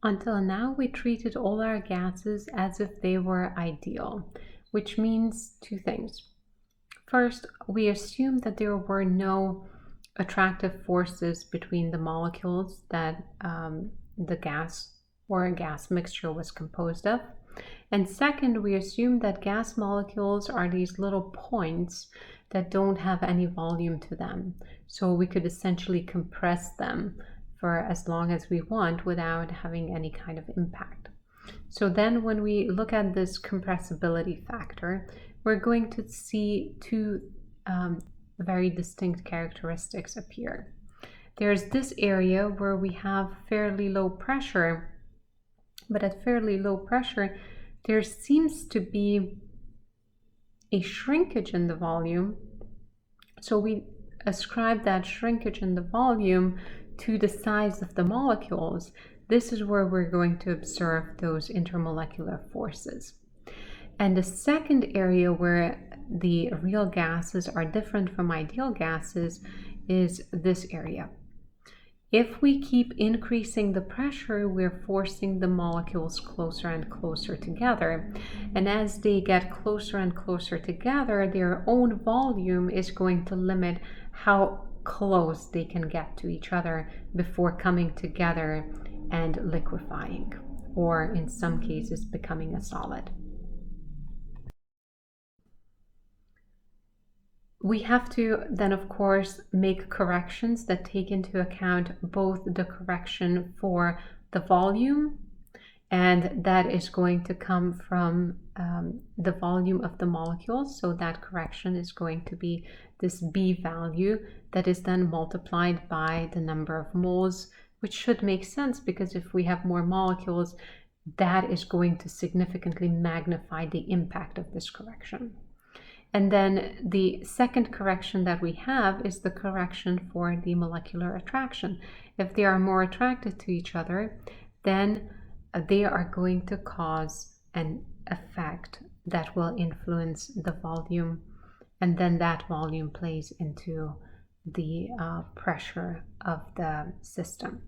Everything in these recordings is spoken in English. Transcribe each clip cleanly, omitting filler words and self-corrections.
Until now, we treated all our gases as if they were ideal, which means two things. First, we assumed that there were no attractive forces between the molecules that the gas or a gas mixture was composed of. And second, we assumed that gas molecules are these little points that don't have any volume to them. So we could essentially compress them for as long as we want without having any kind of impact. So then when we look at this compressibility factor, we're going to see two very distinct characteristics appear. There's this area where we have fairly low pressure, but at fairly low pressure, there seems to be a shrinkage in the volume. So we ascribe that shrinkage in the volume to the size of the molecules. This is where we're going to observe those intermolecular forces. And the second area where the real gases are different from ideal gases is this area. If we keep increasing the pressure, we're forcing the molecules closer and closer together. And as they get closer and closer together, their own volume is going to limit how close they can get to each other before coming together and liquefying, or in some cases becoming a solid. We have to then, of course, make corrections that take into account both the correction for the volume, and that is going to come from the volume of the molecules. So that correction is going to be this B value that is then multiplied by the number of moles, which should make sense because if we have more molecules, that is going to significantly magnify the impact of this correction. And then the second correction that we have is the correction for the molecular attraction. If they are more attracted to each other, then they are going to cause an effect that will influence the volume, and then that volume plays into the pressure of the system.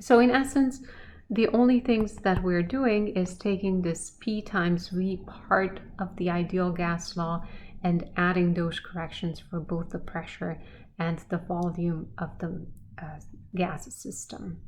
So in essence, the only things that we're doing is taking this P times V part of the ideal gas law and adding those corrections for both the pressure and the volume of the gas system.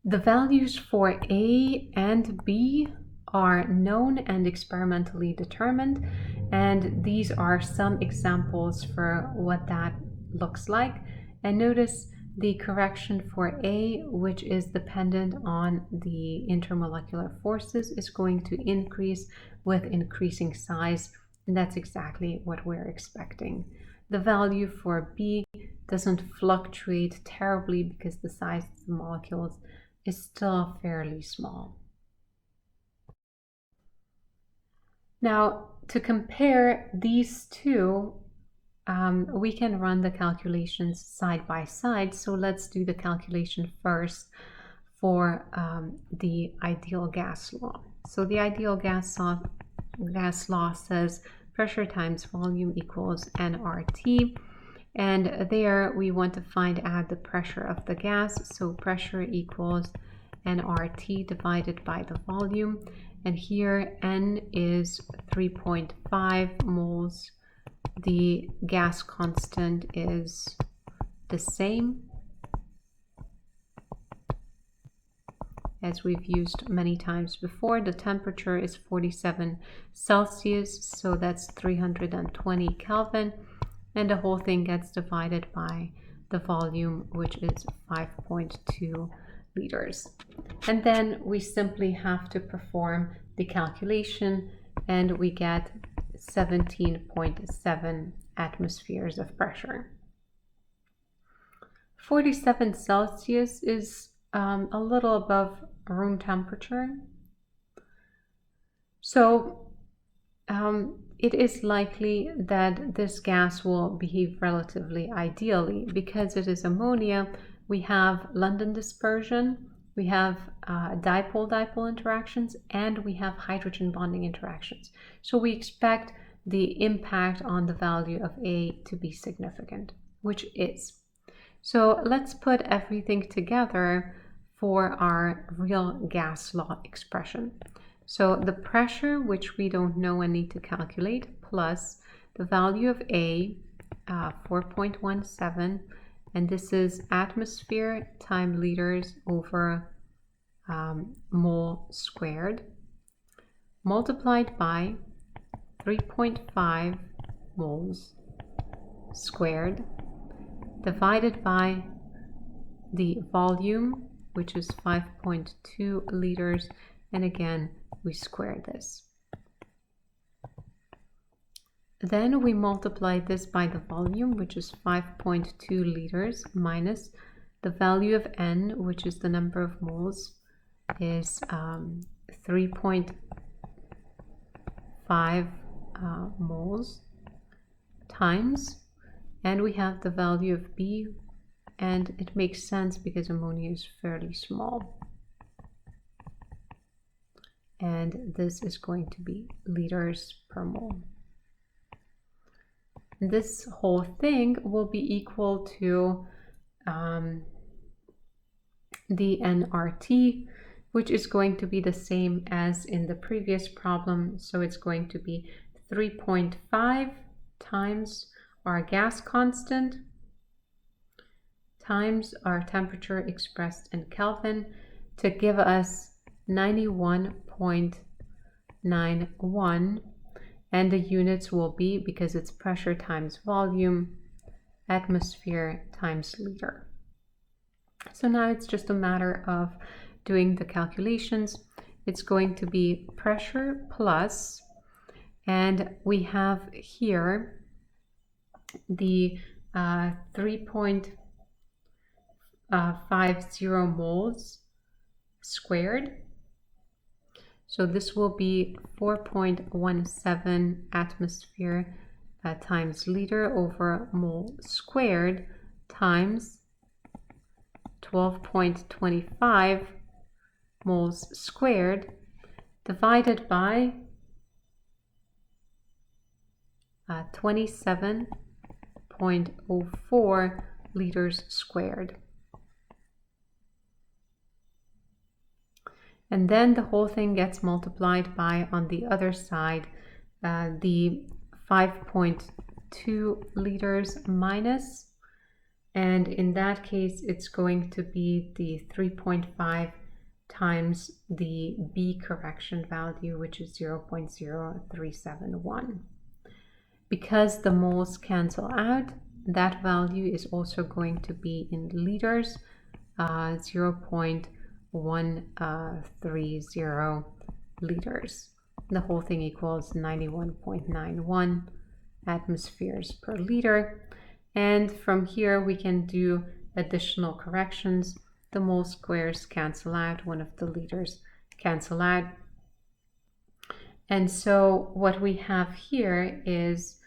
The values for A and B are known and experimentally determined, and these are some examples for what that looks like. And notice the correction for A, which is dependent on the intermolecular forces, is going to increase with increasing size, and that's exactly what we're expecting. The value for B doesn't fluctuate terribly because the size of the molecules is still fairly small. Now, to compare these two, we can run the calculations side by side. So let's do the calculation first for the ideal gas law. So the ideal gas law says pressure times volume equals nRT. And there we want to find out the pressure of the gas. So pressure equals nRT divided by the volume. And here N is 3.5 moles. The gas constant is the same as we've used many times before. The temperature is 47 Celsius, so that's 320 Kelvin. And the whole thing gets divided by the volume, which is 5.2 liters. And then we simply have to perform the calculation, and we get 17.7 atmospheres of pressure. 47 Celsius is a little above room temperature. So it is likely that this gas will behave relatively ideally. Because it is ammonia, we have London dispersion, we have dipole-dipole interactions, and we have hydrogen bonding interactions. So we expect the impact on the value of A to be significant, which is. So let's put everything together for our real gas law expression. So the pressure, which we don't know and need to calculate, plus the value of A, 4.17, and this is atmosphere times liters over mole squared, multiplied by 3.5 moles squared, divided by the volume, which is 5.2 liters, and again we square this. Then we multiply this by the volume, which is 5.2 liters, minus the value of N, which is the number of moles, is 3.5 moles, times, and we have the value of B, and it makes sense because ammonia is fairly small. And this is going to be liters per mole. This whole thing will be equal to the nRT, which is going to be the same as in the previous problem. So it's going to be 3.5 times our gas constant times our temperature expressed in Kelvin to give us 91.91. And the units will be, because it's pressure times volume, atmosphere times liter. So now it's just a matter of doing the calculations. It's going to be pressure plus, and we have here the 3.50 moles squared. So this will be 4.17 atmosphere times liter over mole squared times 12.25 moles squared divided by 27.04 liters squared. And then the whole thing gets multiplied by, on the other side, the 5.2 liters minus, and in that case it's going to be the 3.5 times the B correction value, which is 0.0371. Because the moles cancel out, that value is also going to be in liters, 0.130 liters. The whole thing equals 91.91 atmospheres per liter. And from here we can do additional corrections. The mole squares cancel out, one of the liters cancel out. And so what we have here is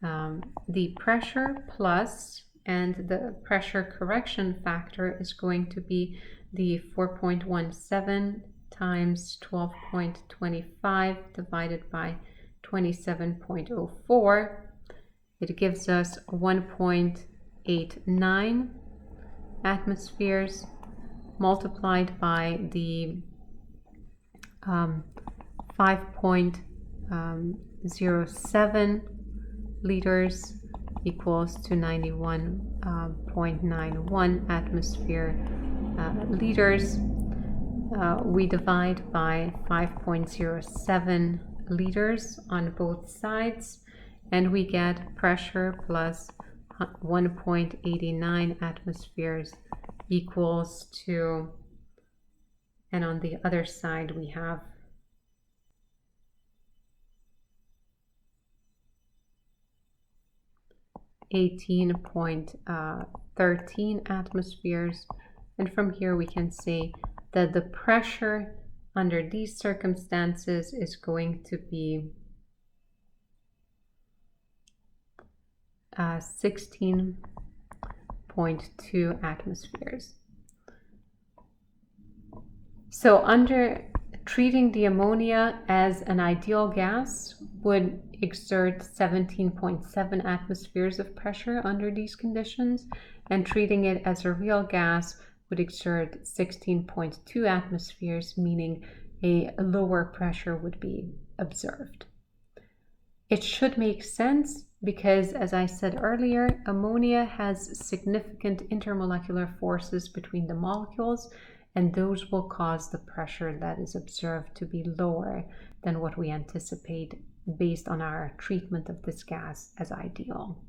the pressure plus, and the pressure correction factor is going to be the 4.17 times 12.25 divided by 27.04. It gives us 1.89 atmospheres multiplied by the 5.07 liters equals to 91.91 atmosphere liters. We divide by 5.07 liters on both sides, and we get pressure plus 1.89 atmospheres equals to, and on the other side we have 18.13 atmospheres. And from here we can say that the pressure under these circumstances is going to be 16.2 atmospheres. So under treating the ammonia as an ideal gas would exert 17.7 atmospheres of pressure under these conditions, and treating it as a real gas would exert 16.2 atmospheres, meaning a lower pressure would be observed. It should make sense because, as I said earlier, ammonia has significant intermolecular forces between the molecules, and those will cause the pressure that is observed to be lower than what we anticipate based on our treatment of this gas as ideal.